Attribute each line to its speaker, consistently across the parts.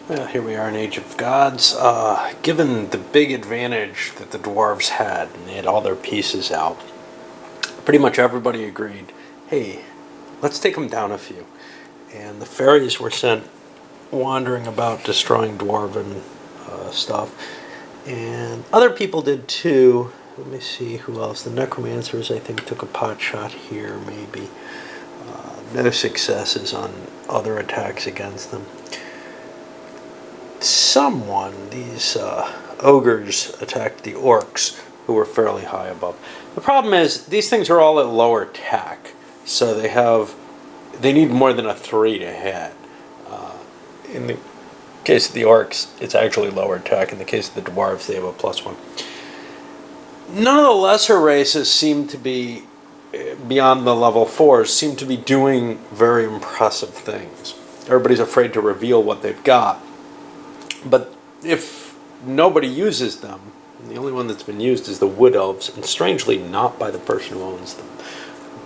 Speaker 1: Well, here we are in Age of Gods. Given the big advantage that the dwarves had, and they had all their pieces out, pretty much everybody agreed, hey, let's take them down a few. And the fairies were sent wandering about destroying dwarven stuff. And other people did too. Let me see who else. The necromancers, I think, took a pot shot here, maybe. No successes on other attacks against them. These ogres attacked the orcs, who were fairly high above. The problem is, these things are all at lower attack, so they need more than a 3 to hit. In the case of the orcs, it's actually lower attack. In the case of the dwarves, they have a +1. None of the lesser races seem to be, beyond the level 4s, seem to be doing very impressive things. Everybody's afraid to reveal what they've got. But if nobody uses them, the only one that's been used is the wood elves, and strangely not by the person who owns them.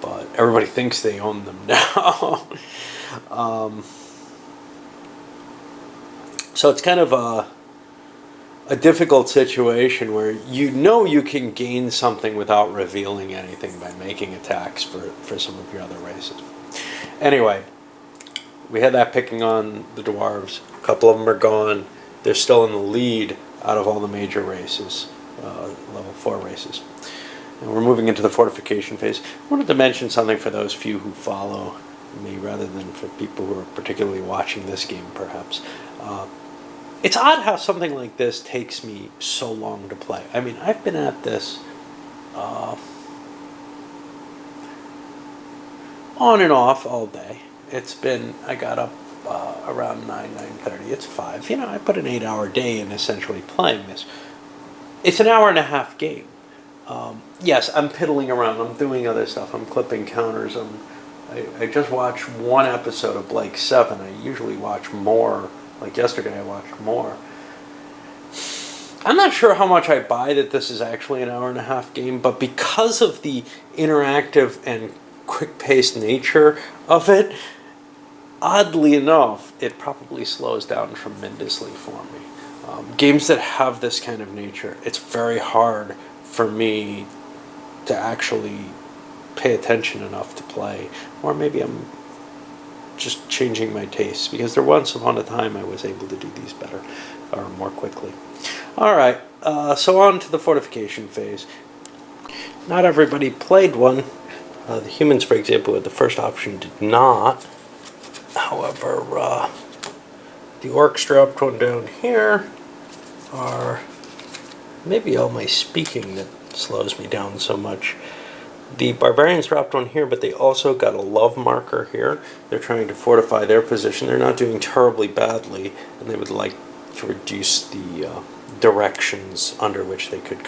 Speaker 1: But everybody thinks they own them now. So it's kind of a difficult situation where you can gain something without revealing anything by making attacks for some of your other races. Anyway, we had that picking on the dwarves. A couple of them are gone. They're still in the lead out of all the major races, level 4 races. And we're moving into the fortification phase. I wanted to mention something for those few who follow me rather than for people who are particularly watching this game, perhaps. It's odd how something like this takes me so long to play. I mean, I've been at this on and off all day. I got up around 9:30. It's 5. I put an 8-hour day in essentially playing this. It's an hour and a half game. Yes, I'm piddling around. I'm doing other stuff. I'm clipping counters. I just watched one episode of Blake 7. I usually watch more. Like yesterday, I watched more. I'm not sure how much I buy that this is actually an hour and a half game, but because of the interactive and quick-paced nature of it, oddly enough, it probably slows down tremendously for me. Games that have this kind of nature, it's very hard for me to actually pay attention enough to play. Or maybe I'm just changing my tastes, because there once upon a time I was able to do these better, or more quickly. Alright, so on to the fortification phase. Not everybody played one. The humans, for example, with the first option did not. However, the orcs dropped one down here, or maybe all my speaking that slows me down so much. The barbarians dropped one here, but they also got a love marker here. They're trying to fortify their position. They're not doing terribly badly, and they would like to reduce the directions under which they could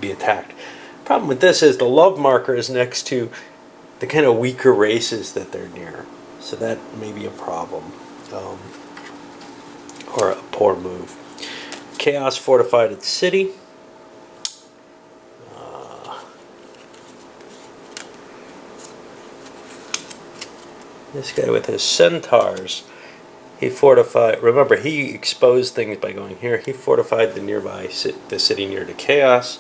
Speaker 1: be attacked. Problem with this is the love marker is next to the kind of weaker races that they're near. So that may be a problem, or a poor move. Chaos fortified its city. This guy with his centaurs, he fortified. Remember, he exposed things by going here. He fortified the city near to Chaos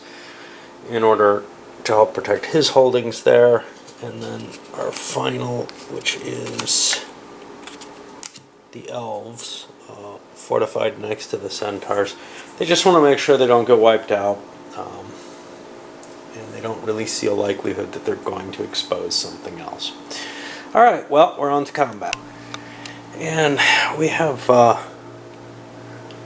Speaker 1: in order to help protect his holdings there. And then our final, which is the elves, fortified next to the centaurs. They just want to make sure they don't get wiped out, and they don't really see a likelihood that they're going to expose something else. Alright, well, we're on to combat. And we have a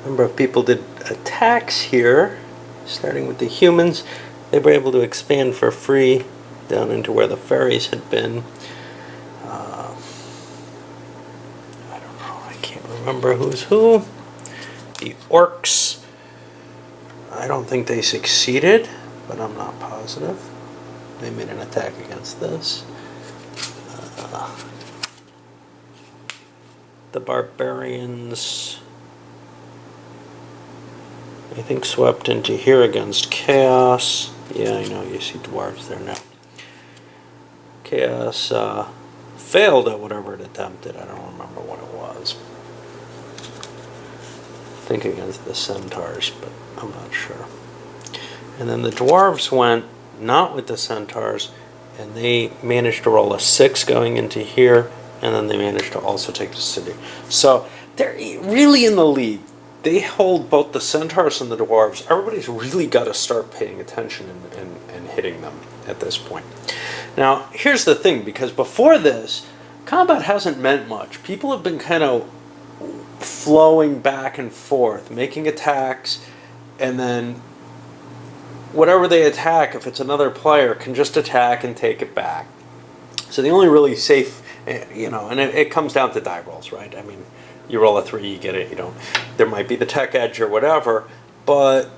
Speaker 1: number of people did attacks here, starting with the humans. They were able to expand for free down into where the fairies had been. I don't know, I can't remember who's who. The orcs, I don't think they succeeded, but I'm not positive. They made an attack against this. The barbarians, I think, swept into here against Chaos. Yeah, I know, you see dwarves there now. Chaos failed at whatever it attempted. I don't remember what it was. think against the Centaurs, but I'm not sure. And then the Dwarves went not with the Centaurs, and they managed to roll a 6 going into here, and then they managed to also take the city. So they're really in the lead. They hold both the Centaurs and the Dwarves. Everybody's really got to start paying attention and hitting them at this point. Now, here's the thing, because before this, combat hasn't meant much. People have been kind of flowing back and forth, making attacks, and then whatever they attack, if it's another player, can just attack and take it back. So the only really safe, and it comes down to die rolls, right? I mean, you roll a 3, you get it, you don't. There might be the tech edge or whatever, but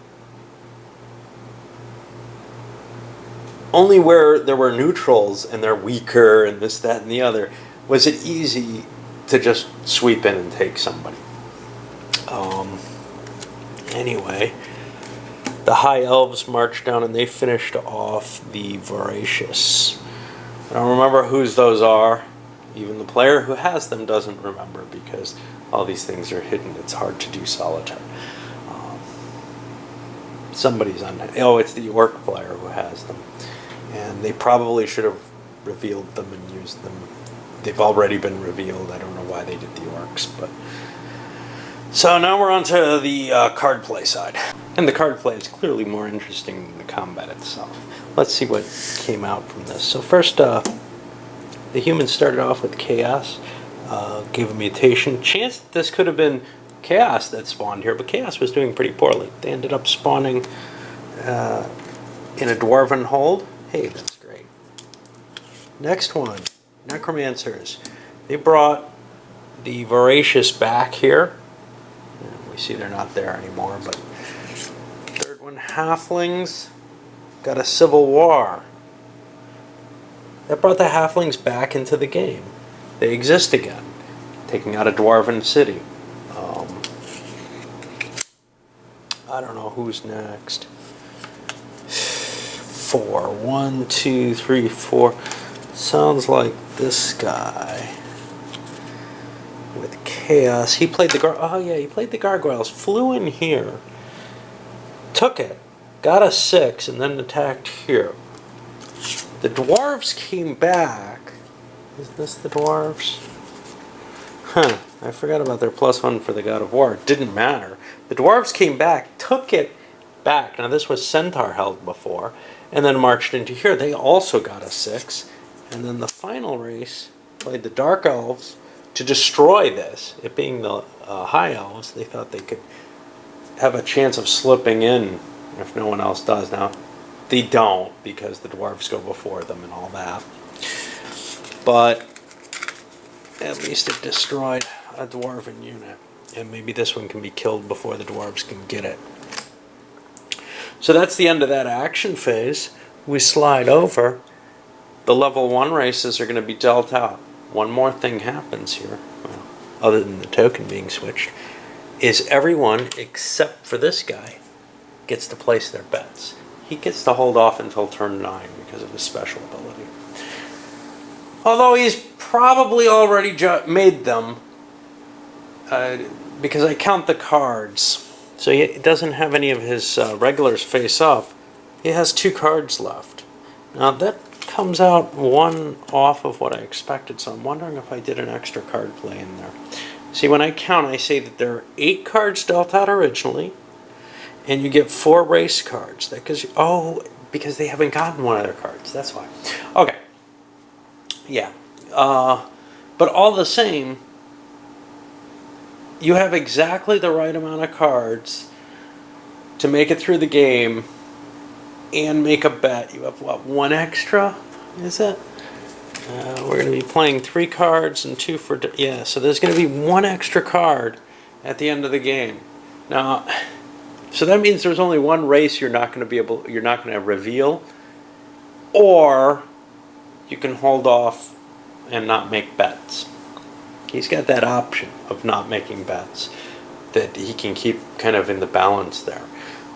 Speaker 1: only where there were neutrals and they're weaker and this, that, and the other was it easy to just sweep in and take somebody. Anyway, the High Elves marched down and they finished off the Voracious. I don't remember whose those are. Even the player who has them doesn't remember because all these things are hidden. It's hard to do solitaire. Somebody's on that. Oh, it's the Orc player who has them. And they probably should have revealed them and used them. They've already been revealed. I don't know why they did the Orcs, but... So now we're on to the card play side. And the card play is clearly more interesting than the combat itself. Let's see what came out from this. So first, the humans started off with Chaos, gave a mutation. Chance that this could have been Chaos that spawned here, but Chaos was doing pretty poorly. They ended up spawning in a Dwarven hold. Hey, that's great. Next one, Necromancers. They brought the Voracious back here. We see they're not there anymore, but third one, Halflings, got a Civil War. That brought the Halflings back into the game. They exist again, taking out a Dwarven city. I don't know who's next. 4. 1, 2, 3, 4. Sounds like this guy. With Chaos. He played the he played the Gargoyles. Flew in here. Took it. Got a 6 and then attacked here. The Dwarves came back. Is this the Dwarves? Huh. I forgot about their +1 for the God of War. It didn't matter. The Dwarves came back, took it back. Now this was Centaur held before. And then marched into here. They also got a 6. And then the final race played the Dark Elves to destroy this. It being the High Elves, they thought they could have a chance of slipping in if no one else does. Now, they don't because the Dwarves go before them and all that. But at least it destroyed a Dwarven unit. And maybe this one can be killed before the Dwarves can get it. So that's the end of that action phase. We slide over. The level 1 races are going to be dealt out. One more thing happens here, well, other than the token being switched, is everyone except for this guy gets to place their bets. He gets to hold off until turn 9 because of his special ability. Although he's probably already made them, because I count the cards. So he doesn't have any of his regulars face up. He has 2 cards left. Now that comes out 1 off of what I expected, so I'm wondering if I did an extra card play in there. See, when I count, I say that there are 8 cards dealt out originally, and you get 4 race cards. That gives you, because they haven't gotten one of their cards. That's why. Okay. Yeah. But all the same, you have exactly the right amount of cards to make it through the game and make a bet. You have, what, 1 extra? Is it? We're going to be playing 3 cards and 2 for... Yeah, so there's going to be 1 extra card at the end of the game. Now, so that means there's only 1 race you're not going to reveal, or you can hold off and not make bets. He's got that option of not making bets that he can keep kind of in the balance there.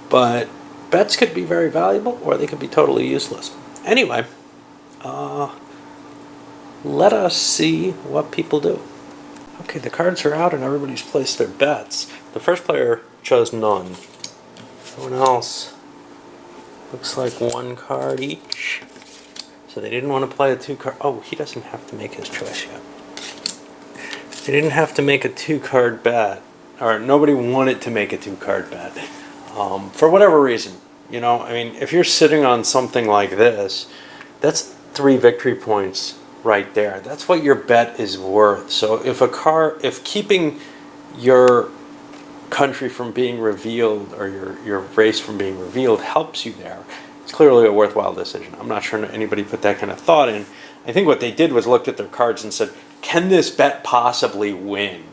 Speaker 1: But bets could be very valuable, or they could be totally useless. Anyway, let us see what people do. Okay, the cards are out and everybody's placed their bets. The first player chose none. Everyone else looks like one card each. So they didn't want to play a 2-card. Oh, he doesn't have to make his choice yet. They didn't have to make a 2-card bet, or nobody wanted to make a 2-card bet for whatever reason. You know, I mean, if you're sitting on something like this, that's 3 victory points right there. That's what your bet is worth. So if keeping your country from being revealed, or your race from being revealed, helps you there, it's clearly a worthwhile decision. I'm not sure anybody put that kind of thought in. I think what they did was looked at their cards and said, can this bet possibly win?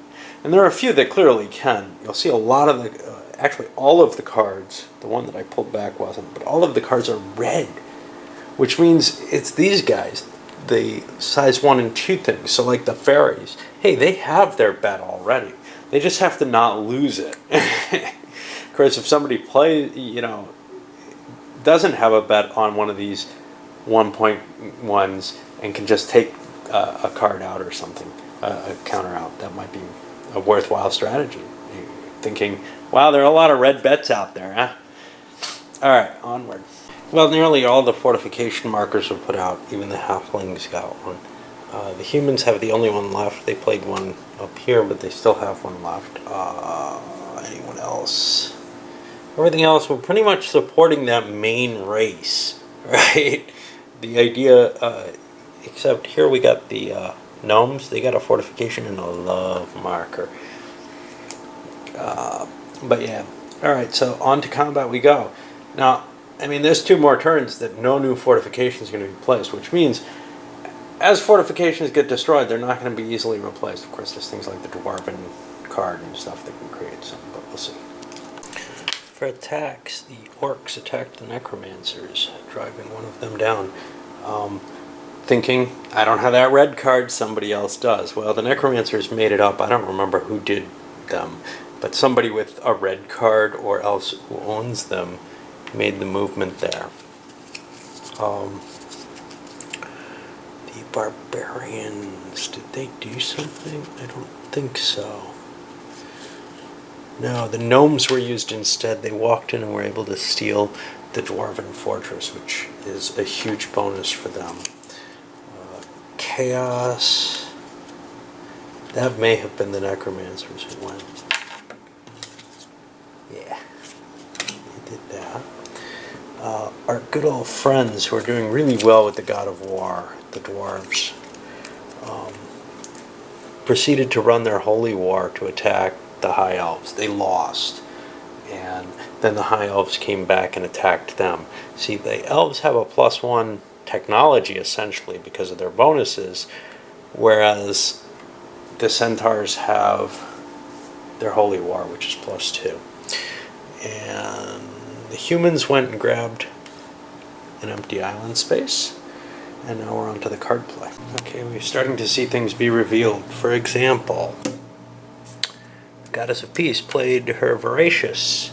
Speaker 1: And there are a few that clearly can. You'll see a lot of the, actually all of the cards, the one that I pulled back wasn't, but all of the cards are red, which means it's these guys, the size 1 and 2 things. So like the fairies, hey, they have their bet already. They just have to not lose it. Of course, if somebody plays, doesn't have a bet on one of these 1.1s and can just take a card out or something, a counter out, that might be a worthwhile strategy. You're thinking, wow, there are a lot of red bets out there, huh? All right, onward. Well, nearly all the fortification markers were put out. Even the halflings got one. The humans have the only one left. They played one up here, but they still have one left. Anyone else? Everything else, we're pretty much supporting that main race, right? The idea, except here we got the gnomes. They got a fortification and a love marker. But yeah. Alright, so on to combat we go. Now, I mean, there's 2 more turns that no new fortification is going to be placed, which means as fortifications get destroyed, they're not going to be easily replaced. Of course, there's things like the Dwarven card and stuff that can create some, but we'll see. For attacks, the orcs attacked the necromancers, driving one of them down. Thinking, I don't have that red card, somebody else does. Well, the necromancers made it up. I don't remember who did them, but somebody with a red card or else who owns them made the movement there. The barbarians, did they do something? I don't think so. No, the gnomes were used instead. They walked in and were able to steal the dwarven fortress, which is a huge bonus for them. Chaos. That may have been the necromancers who went. Yeah, they did that. Our good old friends who are doing really well with the god of war, the dwarves, proceeded to run their holy war to attack the high elves. They lost, and then the high elves came back and attacked them. See, the elves have a +1 technology essentially because of their bonuses, whereas the centaurs have their holy war, which is +2. And the humans went and grabbed an empty island space, and now we're on to the card play. Okay, we're starting to see things be revealed. For example, Goddess of Peace played her Voracious.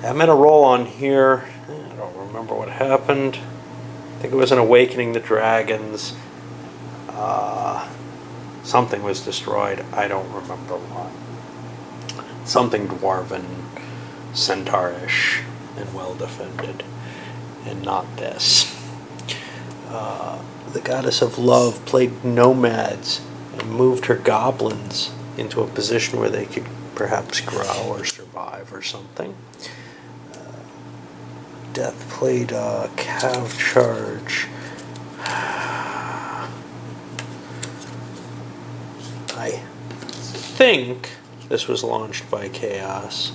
Speaker 1: I'm in a roll on here. I don't remember what happened. I think it was an Awakening the Dragons. Something was destroyed. I don't remember what. Something dwarven, centaurish, and well defended. And not this. The Goddess of Love played Nomads and moved her goblins into a position where they could perhaps grow or survive or something. Death played Cav Charge. I think this was launched by Chaos,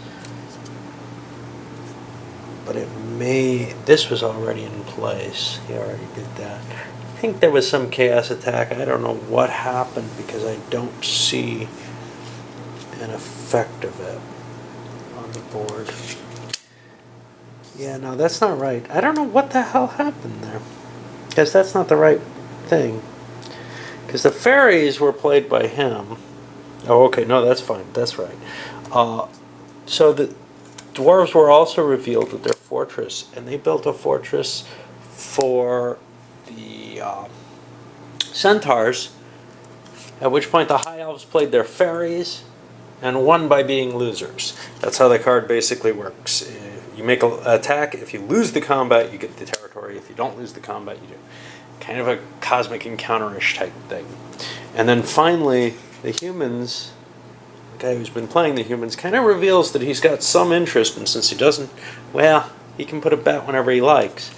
Speaker 1: but this was already in place. He already did that. I think there was some Chaos attack. I don't know what happened because I don't see an effect of it on the board. Yeah, no, that's not right. I don't know what the hell happened there, because that's not the right thing. Because the fairies were played by him. Oh, okay, no, that's fine. That's right. So the dwarves were also revealed with their fortress, and they built a fortress for the centaurs, at which point the high elves played their fairies,
Speaker 2: and won by being losers. That's how the card basically works. You make an attack. If you lose the combat, you get the territory. If you don't lose the combat, you do. Kind of a cosmic encounter-ish type thing. And then finally, the humans, the guy who's been playing the humans, kind of reveals that he's got some interest, and since he doesn't, well, he can put a bet whenever he likes.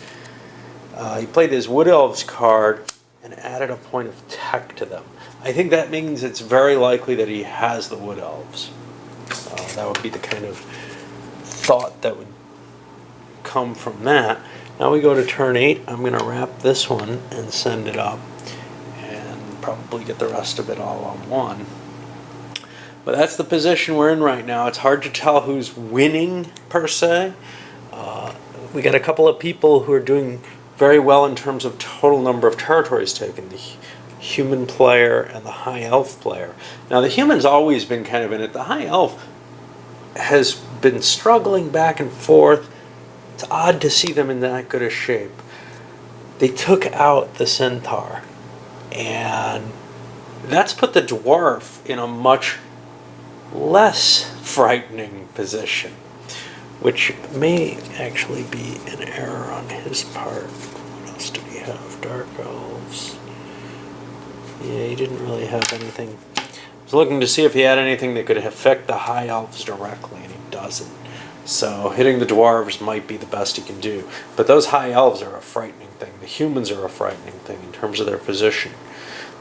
Speaker 2: He played his Wood Elves card and added a point of tech to them. I think that means it's very likely that he has the Wood Elves. That would be the kind of thought that would come from that. Now we go to turn 8. I'm going to wrap this one and send it up and probably get the rest of it all on one. But that's the position we're in right now. It's hard to tell who's winning, per se. We got a couple of people who are doing very well in terms of total number of territories taken. The human player and the high elf player. Now the human's always been kind of in it. The high elf has been struggling back and forth. It's odd to see them in that good a shape. They took out the centaur, and that's put the dwarf in a much less frightening position, which may actually be an error on his part. What else did he have? Dark elves. Yeah, he didn't really have anything. I was looking to see if he had anything that could affect the high elves directly, and he doesn't. So hitting the dwarves might be the best he can do. But those high elves are a frightening thing. The humans are a frightening thing in terms of their position.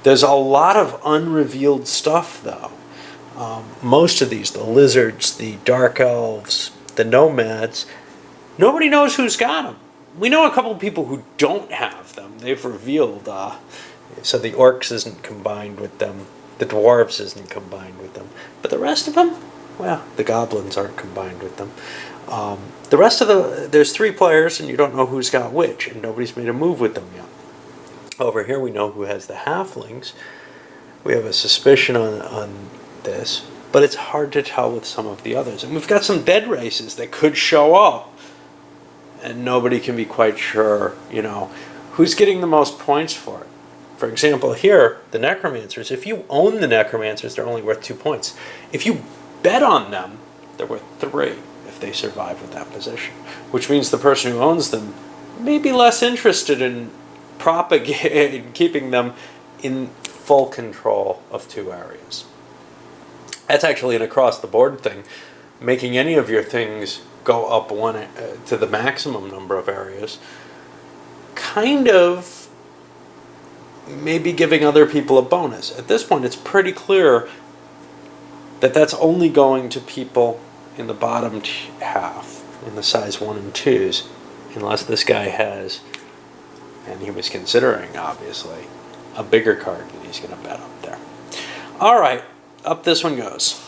Speaker 2: There's a lot of unrevealed stuff, though. Most of these, the lizards, the dark elves, the nomads, nobody knows who's got them. We know a couple of people who don't have them. They've revealed. So the orcs isn't combined with them. The dwarves isn't combined with them. But the rest of them, well, the goblins aren't combined with them. The rest of there's 3 players, and you don't know who's got which, and nobody's made a move with them yet. Over here we know who has the halflings. We have a suspicion on this, but it's hard to tell with some of the others. And we've got some dead races that could show up, and nobody can be quite sure, who's getting the most points for it. For example, here, the necromancers, if you own the necromancers, they're only worth 2 points. If you bet on them, they're worth 3 if they survive with that position, which means the person who owns them may be less interested in propagating, keeping them in full control of 2 areas. That's actually an across-the-board thing. Making any of your things go up one to the maximum number of areas, kind of maybe giving other people a bonus. At this point, it's pretty clear that that's only going to people in the bottom half, in the size 1 and 2s, unless this guy has, and he was considering, obviously, a bigger card that he's going to bet up there. All right, up this one goes.